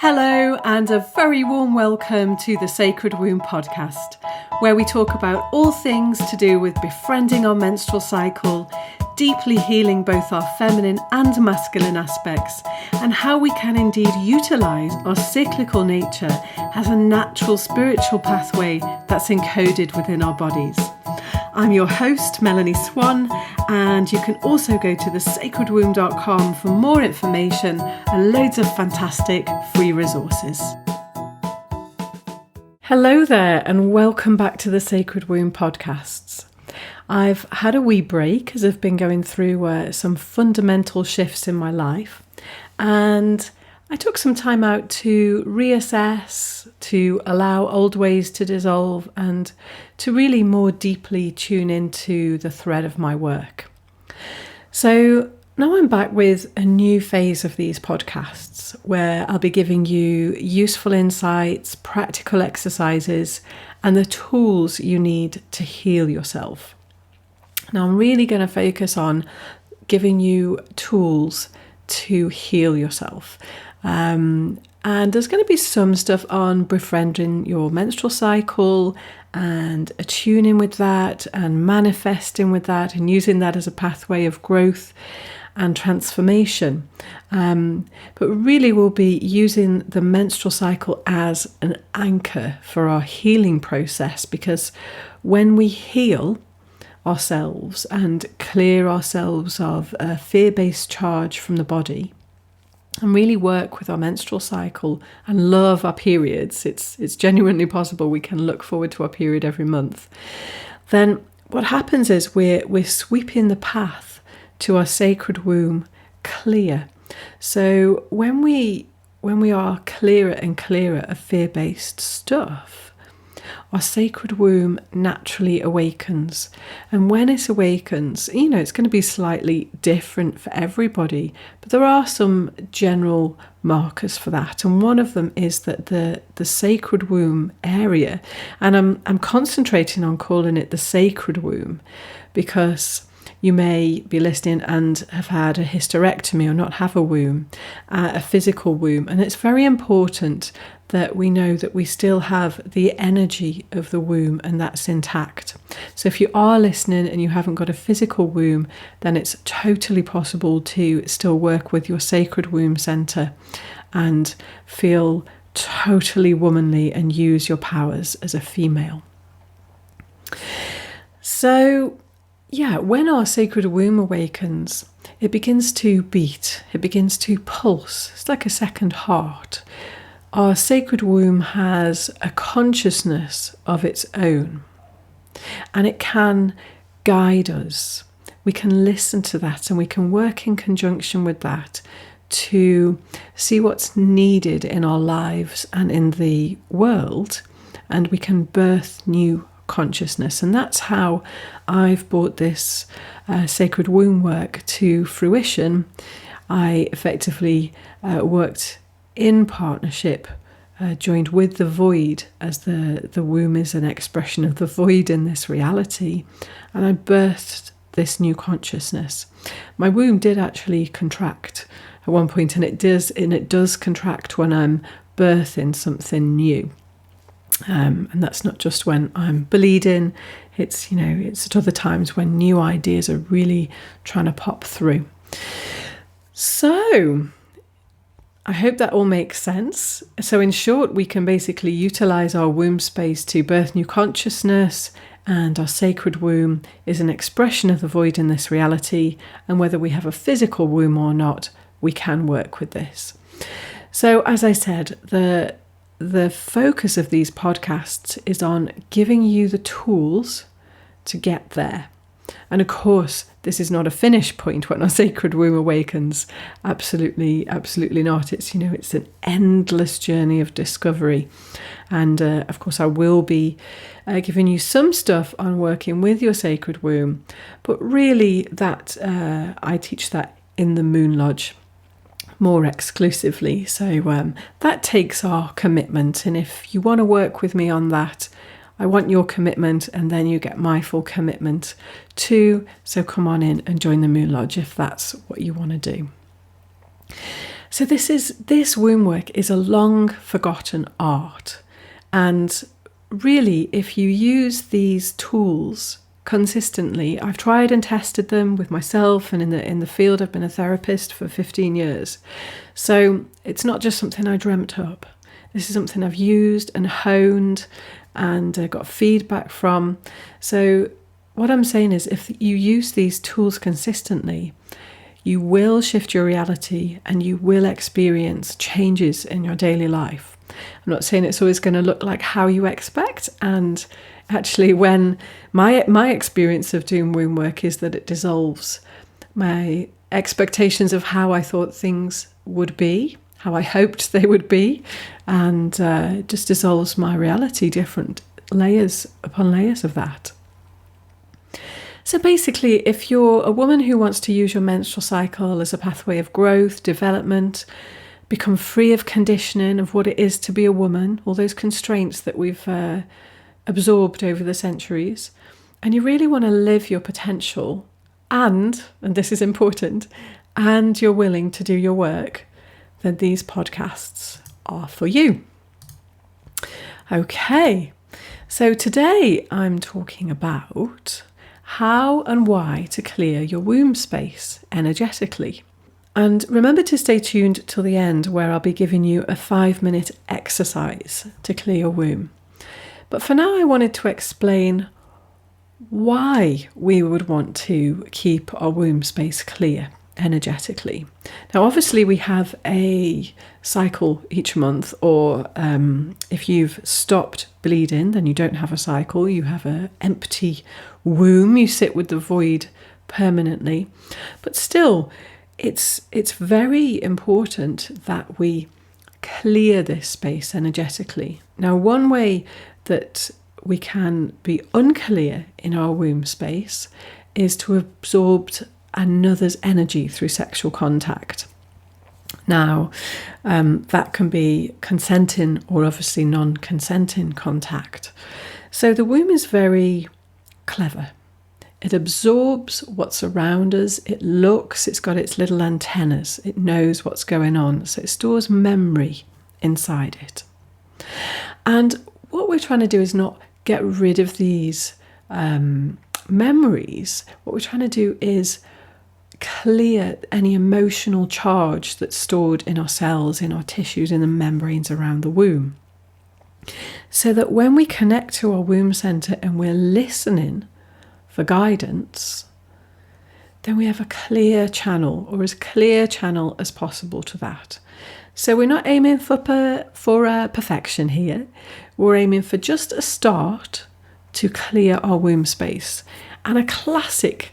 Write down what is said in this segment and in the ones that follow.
Hello, and a very warm welcome to the Sacred Womb podcast, where we talk about all things to do with befriending our menstrual cycle, deeply healing both our feminine and masculine aspects, and how we can indeed utilise our cyclical nature as a natural spiritual pathway that's encoded within our bodies. I'm your host, Melanie Swan, and you can also go to thesacredwomb.com for more information and loads of fantastic free resources. Hello there, and welcome back to the Sacred Womb podcasts. I've had a wee break as I've been going through some fundamental shifts in my life, and I took some time out to reassess, to allow old ways to dissolve, and to really more deeply tune into the thread of my work. So now I'm back with a new phase of these podcasts where I'll be giving you useful insights, practical exercises, and the tools you need to heal yourself. Now I'm really going to focus on giving you tools to heal yourself. And there's going to be some stuff on befriending your menstrual cycle and attuning with that and manifesting with that and using that as a pathway of growth and transformation. But really we'll be using the menstrual cycle as an anchor for our healing process, because when we heal ourselves and clear ourselves of a fear-based charge from the body, and really work with our menstrual cycle and love our periods, it's genuinely possible we can look forward to our period every month, then what happens is we're sweeping the path to our sacred womb clear. So when we are clearer and clearer of fear-based stuff, our sacred womb naturally awakens. And when it awakens, it's going to be slightly different for everybody, but there are some general markers for that. And one of them is that the sacred womb area, and I'm concentrating on calling it the sacred womb, because you may be listening and have had a hysterectomy or not have a womb, a physical womb. And it's very important that we know that we still have the energy of the womb and that's intact. So if you are listening and you haven't got a physical womb, then it's totally possible to still work with your sacred womb center and feel totally womanly and use your powers as a female. So when our sacred womb awakens, it begins to beat, it begins to pulse. It's like a second heart. Our sacred womb has a consciousness of its own, and it can guide us. We can listen to that, and we can work in conjunction with that to see what's needed in our lives and in the world, and we can birth new consciousness. And that's how I've brought this sacred womb work to fruition. I effectively worked in partnership, joined with the void, as the womb is an expression of the void in this reality, and I birthed this new consciousness. My womb did actually contract at one point, and it does contract when I'm birthing something new. And that's not just when I'm bleeding, it's at other times when new ideas are really trying to pop through. So I hope that all makes sense. So in short, we can basically utilize our womb space to birth new consciousness, and our sacred womb is an expression of the void in this reality. And whether we have a physical womb or not, we can work with this. So as I said, the focus of these podcasts is on giving you the tools to get there. And of course, this is not a finish point when our sacred womb awakens. Absolutely, absolutely not. It's an endless journey of discovery. And of course, I will be giving you some stuff on working with your sacred womb. But really, that I teach that in the Moon Lodge more exclusively. So that takes our commitment. And if you want to work with me on that, I want your commitment, and then you get my full commitment too. So come on in and join the Moon Lodge if that's what you want to do. So this womb work is a long forgotten art. And really, if you use these tools consistently, I've tried and tested them with myself, and in the field I've been a therapist for 15 years. So it's not just something I dreamt up. This is something I've used and honed and got feedback from. So what I'm saying is, if you use these tools consistently, you will shift your reality and you will experience changes in your daily life. I'm not saying it's always going to look like how you expect. And actually, when my experience of doing womb work is that it dissolves my expectations of how I thought things would be, how I hoped they would be, and just dissolves my reality, different layers upon layers of that. So basically, if you're a woman who wants to use your menstrual cycle as a pathway of growth, development, become free of conditioning of what it is to be a woman, all those constraints that we've absorbed over the centuries, and you really want to live your potential, and this is important, and you're willing to do your work, then these podcasts are for you. Okay, so today I'm talking about how and why to clear your womb space energetically. And remember to stay tuned till the end, where I'll be giving you a 5-minute exercise to clear your womb. But for now, I wanted to explain why we would want to keep our womb space clear energetically. Now, obviously, we have a cycle each month, or if you've stopped bleeding, then you don't have a cycle. You have an empty womb. You sit with the void permanently. But still, it's very important that we clear this space energetically. Now, one way that we can be unclear in our womb space is to absorb another's energy through sexual contact. Now, that can be consenting or obviously non-consenting contact. So the womb is very clever. It absorbs what's around us. It's got its little antennas. It knows what's going on. So it stores memory inside it. And what we're trying to do is not get rid of these memories. What we're trying to do is clear any emotional charge that's stored in our cells, in our tissues, in the membranes around the womb. So that when we connect to our womb center and we're listening for guidance, then we have a clear channel, or as clear channel as possible to that. So we're not aiming for perfection here. We're aiming for just a start to clear our womb space. And a classic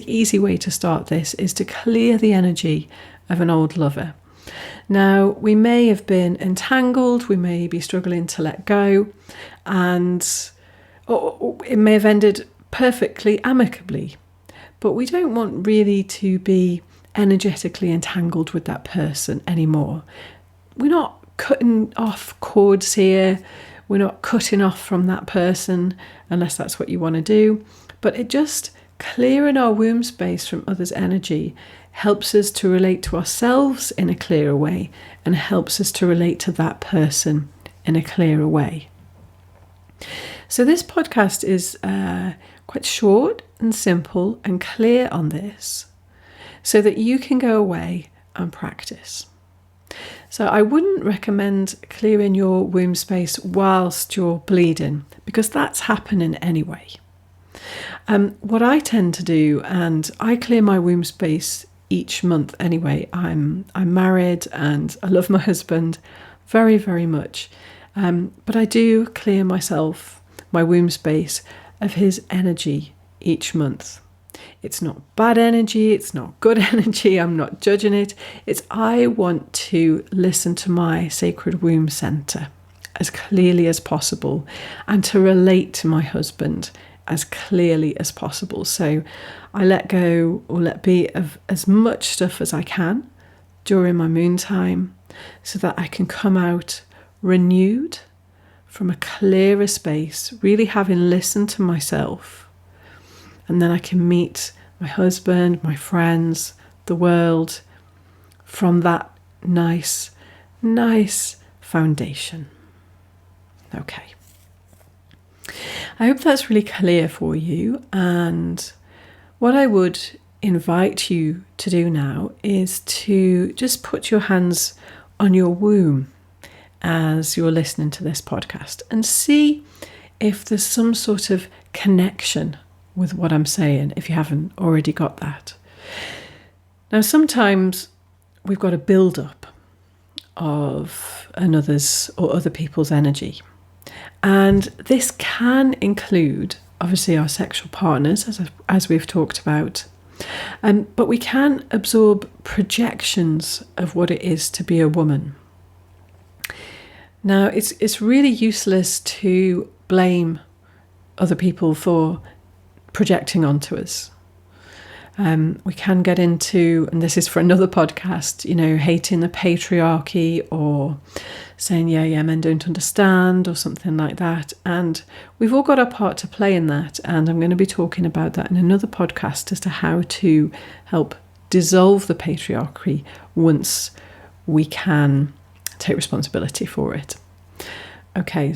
easy way to start this is to clear the energy of an old lover. Now, we may have been entangled, we may be struggling to let go, and it may have ended perfectly amicably, but we don't want really to be energetically entangled with that person anymore. We're not cutting off cords here, we're not cutting off from that person unless that's what you want to do, but it just clearing our womb space from others' energy helps us to relate to ourselves in a clearer way and helps us to relate to that person in a clearer way. So this podcast is quite short and simple and clear on this, so that you can go away and practice. So I wouldn't recommend clearing your womb space whilst you're bleeding, because that's happening anyway. What I tend to do, and I clear my womb space each month anyway. I'm married and I love my husband very, very much. But I do clear my womb space of his energy each month. It's not bad energy, it's not good energy, I'm not judging it. It's I want to listen to my sacred womb center as clearly as possible and to relate to my husband as clearly as possible. So I let go or let be of as much stuff as I can during my moon time so that I can come out renewed from a clearer space, really having listened to myself. And then I can meet my husband, my friends, the world from that nice foundation. Okay. I hope that's really clear for you, and what I would invite you to do now is to just put your hands on your womb as you're listening to this podcast and see if there's some sort of connection with what I'm saying, if you haven't already got that. Now, sometimes we've got a build-up of another's or other people's energy. And this can include, obviously, our sexual partners, as we've talked about. But we can absorb projections of what it is to be a woman. Now, it's really useless to blame other people for projecting onto us. We can get into, and this is for another podcast, hating the patriarchy or saying, yeah, men don't understand or something like that. And we've all got our part to play in that. And I'm going to be talking about that in another podcast as to how to help dissolve the patriarchy once we can take responsibility for it. Okay,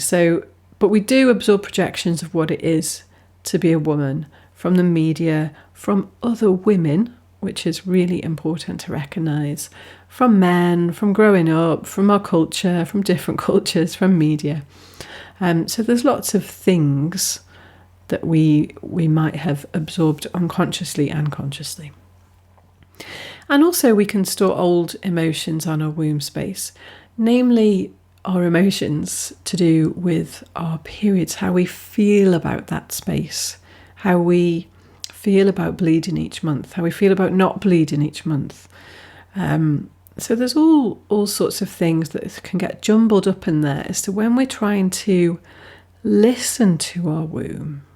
but we do absorb projections of what it is to be a woman from the media, from other women, which is really important to recognise, from men, from growing up, from our culture, from different cultures, from media. So there's lots of things that we might have absorbed unconsciously and consciously. And also we can store old emotions on our womb space, namely our emotions to do with our periods, how we feel about that space, how we feel about bleeding each month, how we feel about not bleeding each month. So there's all sorts of things that can get jumbled up in there as to when we're trying to listen to our womb.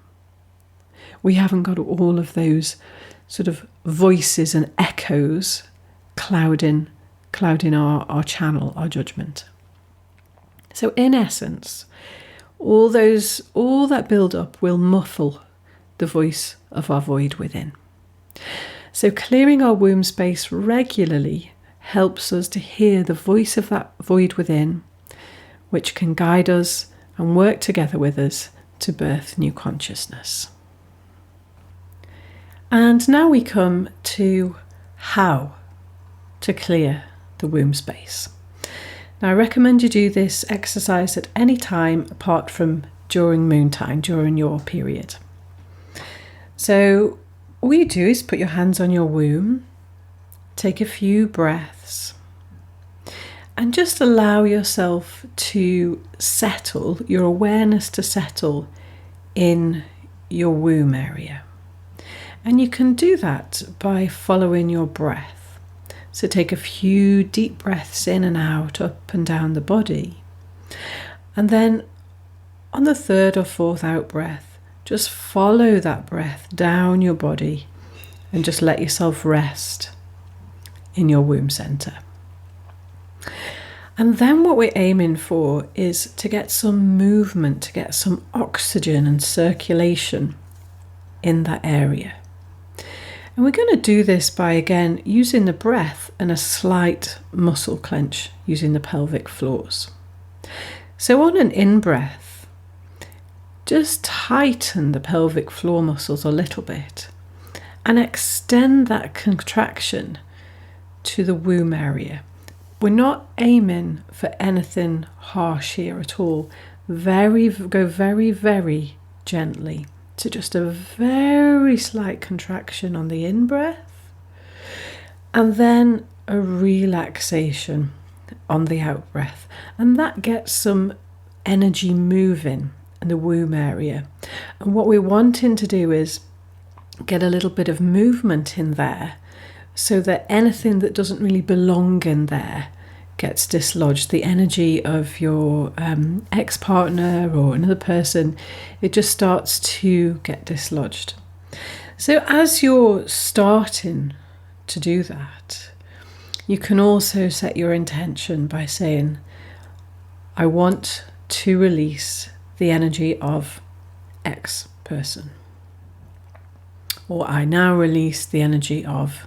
We haven't got all of those sort of voices and echoes clouding our channel, our judgment. So in essence, all that build up will muffle the voice of our void within. So clearing our womb space regularly helps us to hear the voice of that void within, which can guide us and work together with us to birth new consciousness. And now we come to how to clear the womb space. Now, I recommend you do this exercise at any time apart from during moon time, during your period. So all you do is put your hands on your womb, take a few breaths, and just allow yourself to settle, your awareness to settle in your womb area. And you can do that by following your breath. So take a few deep breaths in and out, up and down the body. And then on the third or fourth out breath, just follow that breath down your body and just let yourself rest in your womb center. And then what we're aiming for is to get some movement, to get some oxygen and circulation in that area. And we're going to do this by, again, using the breath and a slight muscle clench using the pelvic floors. So on an in-breath, just tighten the pelvic floor muscles a little bit and extend that contraction to the womb area. We're not aiming for anything harsh here at all. Go very, very gently to just a very slight contraction on the in-breath and then a relaxation on the out-breath. And that gets some energy moving in the womb area. And what we're wanting to do is get a little bit of movement in there so that anything that doesn't really belong in there gets dislodged. The energy of your ex-partner or another person, it just starts to get dislodged. So as you're starting to do that, you can also set your intention by saying, I want to release the energy of X person. Or I now release the energy of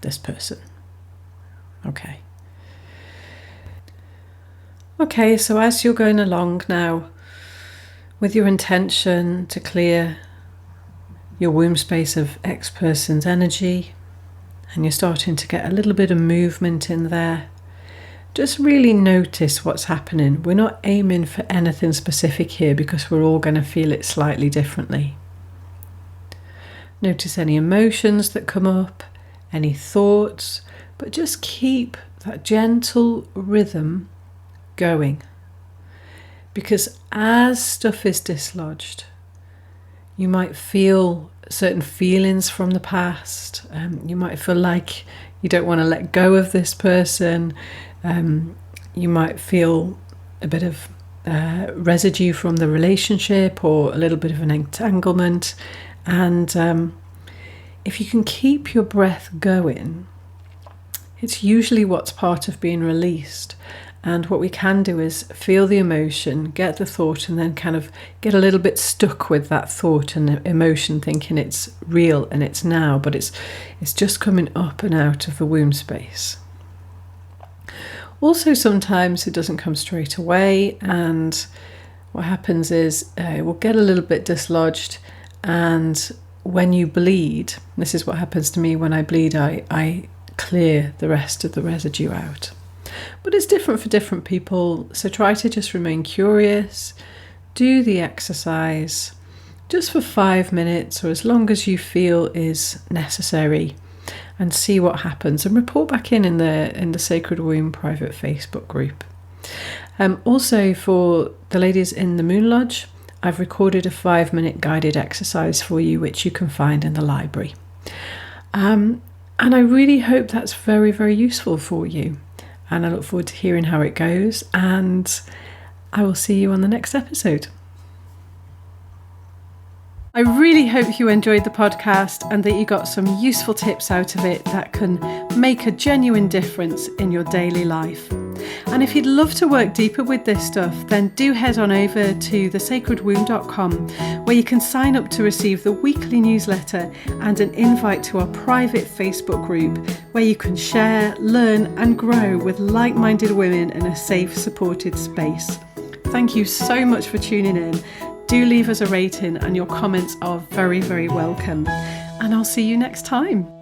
this person. Okay. Okay, so as you're going along now with your intention to clear your womb space of X person's energy, and you're starting to get a little bit of movement in there, just really notice what's happening. We're not aiming for anything specific here because we're all going to feel it slightly differently. Notice any emotions that come up, any thoughts, but just keep that gentle rhythm going. Because as stuff is dislodged, you might feel certain feelings from the past. You might feel like you don't want to let go of this person. You might feel a bit of residue from the relationship, or a little bit of an entanglement. And if you can keep your breath going, it's usually what's part of being released. And what we can do is feel the emotion, get the thought, and then kind of get a little bit stuck with that thought and emotion, thinking it's real and it's now, but it's just coming up and out of the womb space. Also, sometimes it doesn't come straight away, and what happens is it will get a little bit dislodged, and when you bleed, this is what happens to me when I bleed, I clear the rest of the residue out. But it's different for different people, so try to just remain curious, do the exercise just for 5 minutes or as long as you feel is necessary, and see what happens, and report back in the Sacred Womb private Facebook group. Also, for the ladies in the Moon Lodge, I've recorded a 5-minute guided exercise for you, which you can find in the library. And I really hope that's very, very useful for you. And I look forward to hearing how it goes. And I will see you on the next episode. I really hope you enjoyed the podcast and that you got some useful tips out of it that can make a genuine difference in your daily life. And if you'd love to work deeper with this stuff, then do head on over to thesacredwomb.com, where you can sign up to receive the weekly newsletter and an invite to our private Facebook group, where you can share, learn and grow with like-minded women in a safe, supported space. Thank you so much for tuning in. Do leave us a rating, and your comments are very, very welcome. And I'll see you next time.